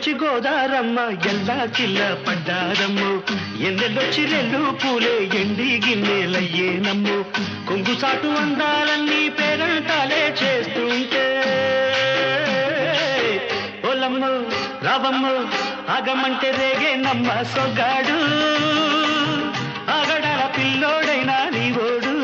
వచ్చి గోదారమ్మ ఎల్లా కిల్ల పడ్డారమ్ము ఎన్నెల్లొచ్చి రెల్లు పూలే ఎండి గిన్నెలయ్యేనమ్ము కొంగు సాటు అందాలన్నీ పేరంటాలే చేస్తుంటే ఓలమ్ము రావమ్ము ఆగమంటే రేగే నమ్మ సొగ్గాడు ఆగడాల పిల్లోడైనా నీవోడు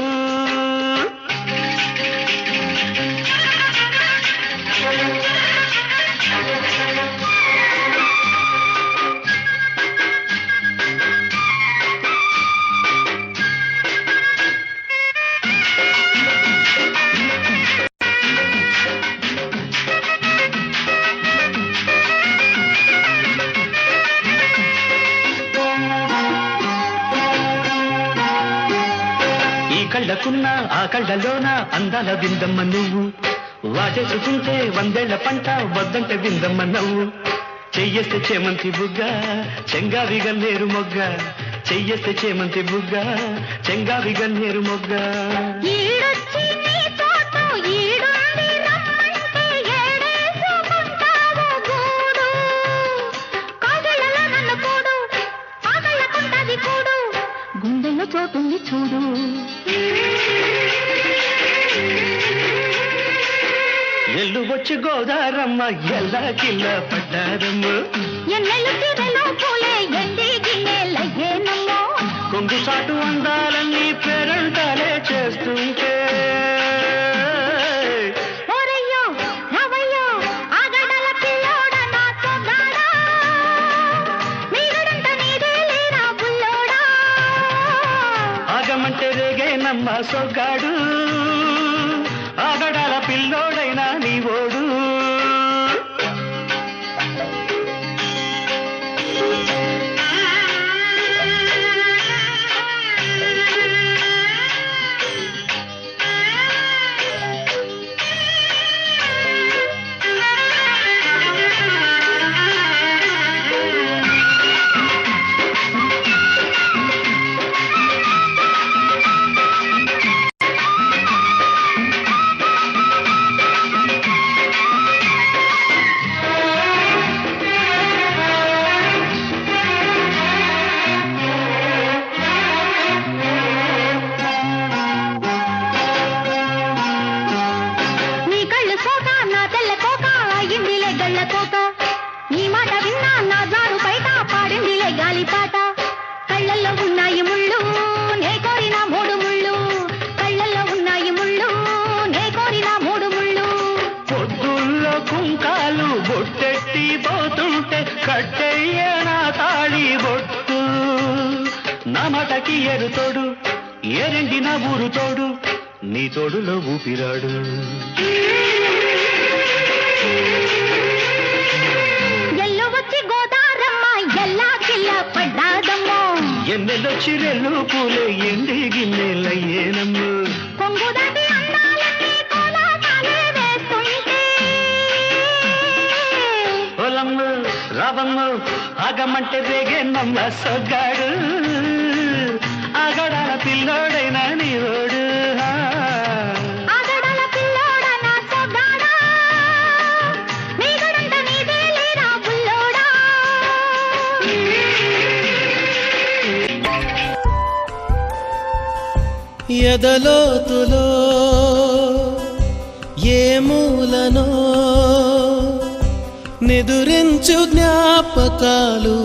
కళ్ళకున్న ఆ కళ్ళలోన అందాల విందమ్మ నువ్వు వాటేసుకుంటే వందేళ్ల పంట వద్దంటే విందమ్మ నవ్వు చెయ్యేస్తే చేమంతి బుగ్గ చెంగావి గన్నేరు మొగ్గ చెయ్యేస్తే చేమంతి బుగ్గ చెంగావి గన్నేరు మొగ్గ గుండెల్లో చోటుంది చూడు ఎల్లు వచ్చి గోదారమ్మ ఎల్లా కిల్ల పడ్డారమ్మ ఎన్నెల్లు తీరలో పూలే ఎండి గిన్నెలయ్యేనమ్మో కొంగు సాటు అందాలన్నీ పేరంటాలే చేస్తుంటే ఓరయ్యో రవయ్యో ఆగడాల పిల్లోడ నా సొగ్గాడా మీరుడంట నీదే లేరా బుల్లోడా ఆగమంటే రేగే నమ్మ సొగ్గాడు ఆగడాల పిల్లోడైనా నీవోడు నామటకి ఏరు తోడు ఏరెండిన ఊరు తోడు నీ తోడులో ఊపిరాడు ఎల్లు వచ్చి గోదారమ్మ ఎల్లా కిల్ల పడ్డాదమ్మో ఎన్నెల్లొచ్చి రెల్లు పూలే ఎండి గిన్నెలయ్యేనమ్ము కొంగు దాటి అందాలన్నీ కోలాటాలే వేస్తుంటే ఓలమ్ము రావమ్ము ఆగమంటే రేగే నమ్మ సొగ్గాడు ఆగడాల పిల్లోడైనా నీవోడు ఆగడాల పిల్లోడ నా సొగ్గాడా మీగడంట నీదే లేరా బుల్లోడా ఎదలోతులో ఏ మూలనో నిదురించు జ్ఞాపకాలు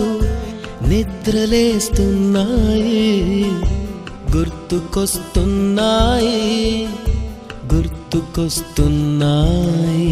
నిద్రలేస్తున్నాయి గుర్తుకొస్తున్నాయి గుర్తుకొస్తున్నాయి